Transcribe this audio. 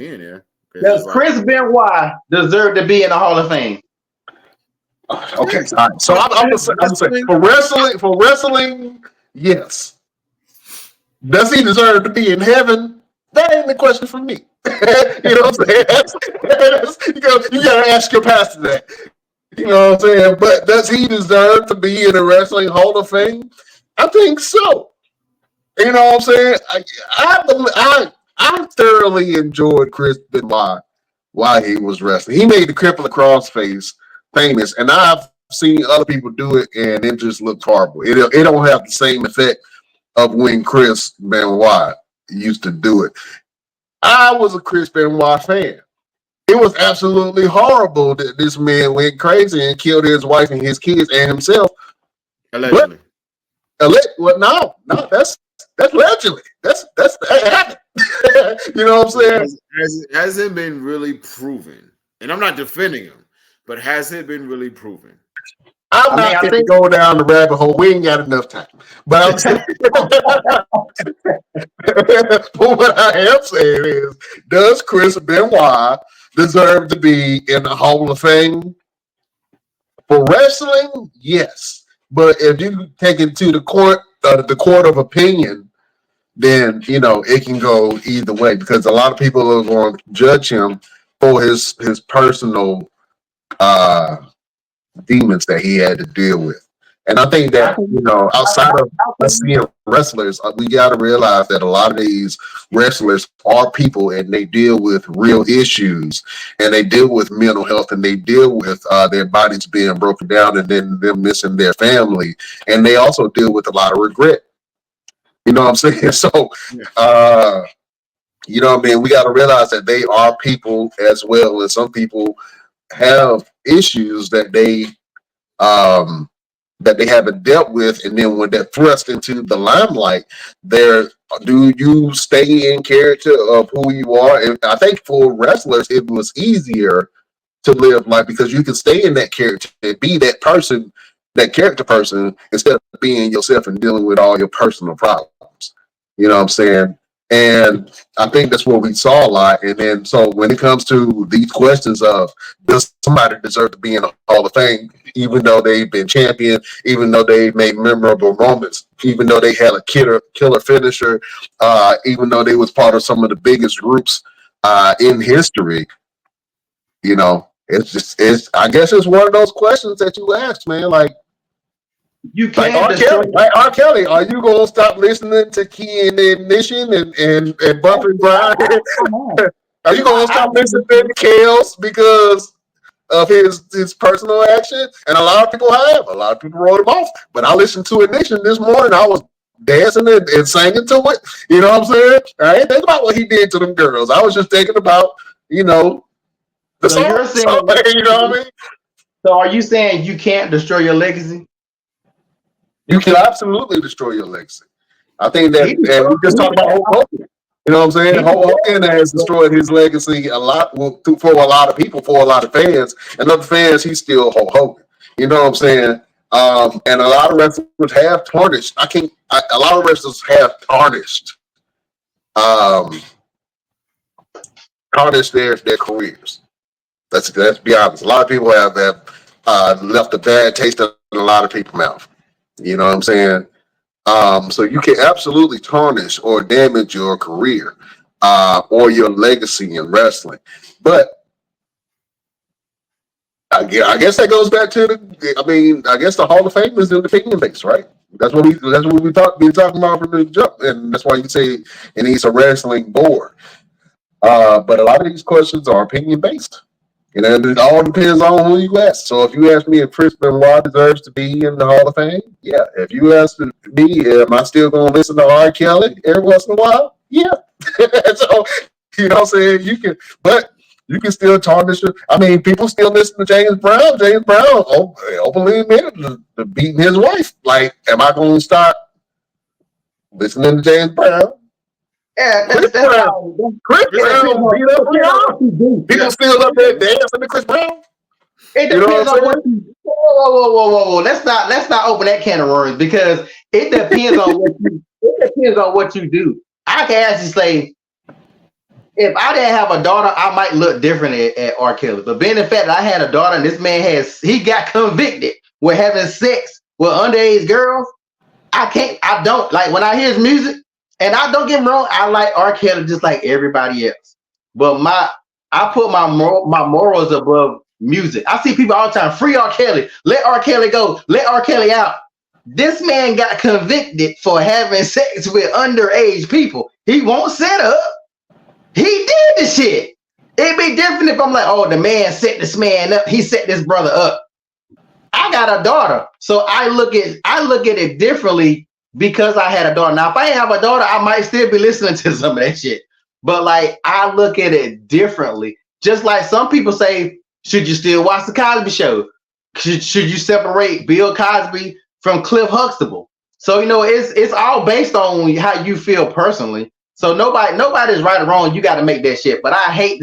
being there. Does Chris Benoit deserve to be in the Hall of Fame? Okay, so I'm saying for wrestling, yes. Does he deserve to be in heaven? That ain't the question for me. You know what I'm saying? You gotta ask your pastor that. You know what I'm saying? But does he deserve to be in the Wrestling Hall of Fame? I think so. You know what I'm saying? I thoroughly enjoyed Chris Benoit while he was wrestling. He made the crippling crossface famous, and I've seen other people do it, and it just looked horrible. It don't have the same effect of when Chris Benoit used to do it. I was a Chris Benoit fan. It was absolutely horrible that this man went crazy and killed his wife and his kids and himself. Allegedly. Well, no, that's allegedly. That happened. You know what I'm saying? Has it been really proven? And I'm not defending him, but has it been really proven? I'm not going to go down the rabbit hole. We ain't got enough time. But I'm saying, but what I am saying is, does Chris Benoit deserve to be in the Hall of Fame? For wrestling, yes. But if you take it to the court of opinion, then it can go either way, because a lot of people are going to judge him for his personal demons that he had to deal with. And I think that, outside of us seeing wrestlers, we got to realize that a lot of these wrestlers are people, and they deal with real issues, and they deal with mental health, and they deal with their bodies being broken down, and then them missing their family. And they also deal with a lot of regret. You know what I'm saying? So, we got to realize that they are people as well. And some people have issues that they haven't dealt with, and then when they're thrust into the limelight, do you stay in character of who you are? And I think for wrestlers, it was easier to live life because you can stay in that character and be that person, that character person, instead of being yourself and dealing with all your personal problems. You know what I'm saying? And I think that's what we saw a lot. And then, so when it comes to these questions of, does somebody deserve to be in the Hall of Fame, even though they've been champion, even though they've made memorable moments, even though they had a killer finisher, even though they was part of some of the biggest groups in history, I guess it's one of those questions that you ask, man. Like, you can't R. Kelly, are you gonna stop listening to Key and Ignition and Bumper Grind? Are you gonna stop listening to Chaos because of his personal action? And a lot of people have. A lot of people wrote him off. But I listened to Ignition this morning. I was dancing and singing to it. You know what I'm saying? I ain't thinking about what he did to them girls. I was just thinking about, the song. You're saying, you know what I mean? So are you saying you can't destroy your legacy? You can absolutely destroy your legacy. I think that, and we just talked about Hulk Hogan. You know what I'm saying? Hulk Hogan has destroyed his legacy a lot for a lot of people, for a lot of fans. And other fans, he's still Hulk Hogan. You know what I'm saying? And a lot of wrestlers have tarnished. A lot of wrestlers have tarnished their careers. Let's be honest. A lot of people have left a bad taste in a lot of people's mouth. You know what I'm saying? So you can absolutely tarnish or damage your career or your legacy in wrestling. But I guess that goes back to I guess the Hall of Fame is in the opinion base, right? That's what we've been talking about from the jump, and that's why you say it needs a wrestling board. But a lot of these questions are opinion based. It all depends on who you ask. So if you ask me if Chris Benoit deserves to be in the Hall of Fame, yeah. If you ask me, am I still going to listen to R. Kelly every once in a while? Yeah. So, you know what I'm saying? You can still tarnish it. I mean, people still listen to James Brown. James Brown openly admitted to beating his wife. Like, am I going to start listening to James Brown? Yeah, Chris Brown beat up Rihanna. People still up there dancing to Chris Brown. It depends on what you do. Whoa. Let's not open that can of worms, because it depends on what you do. I can actually say, if I didn't have a daughter, I might look different at R. Kelly. But being the fact that I had a daughter and this man he got convicted with having sex with underage girls, I don't like when I hear his music, and I don't get me wrong, I like R. Kelly just like everybody else. But I put my morals above music. I see people all the time, free R. Kelly, let R. Kelly go, let R. Kelly out. This man got convicted for having sex with underage people. He won't set up. He did the shit. It'd be different if I'm like, oh, the man set this man up. He set this brother up. I got a daughter, so I look at it differently because I had a daughter. Now, if I didn't have a daughter, I might still be listening to some of that shit. But like, I look at it differently. Just like some people say, should you still watch the Cosby Show? Should you separate Bill Cosby from Cliff Huxtable? So it's all based on how you feel personally. So nobody's right or wrong. You got to make that shit. But I hate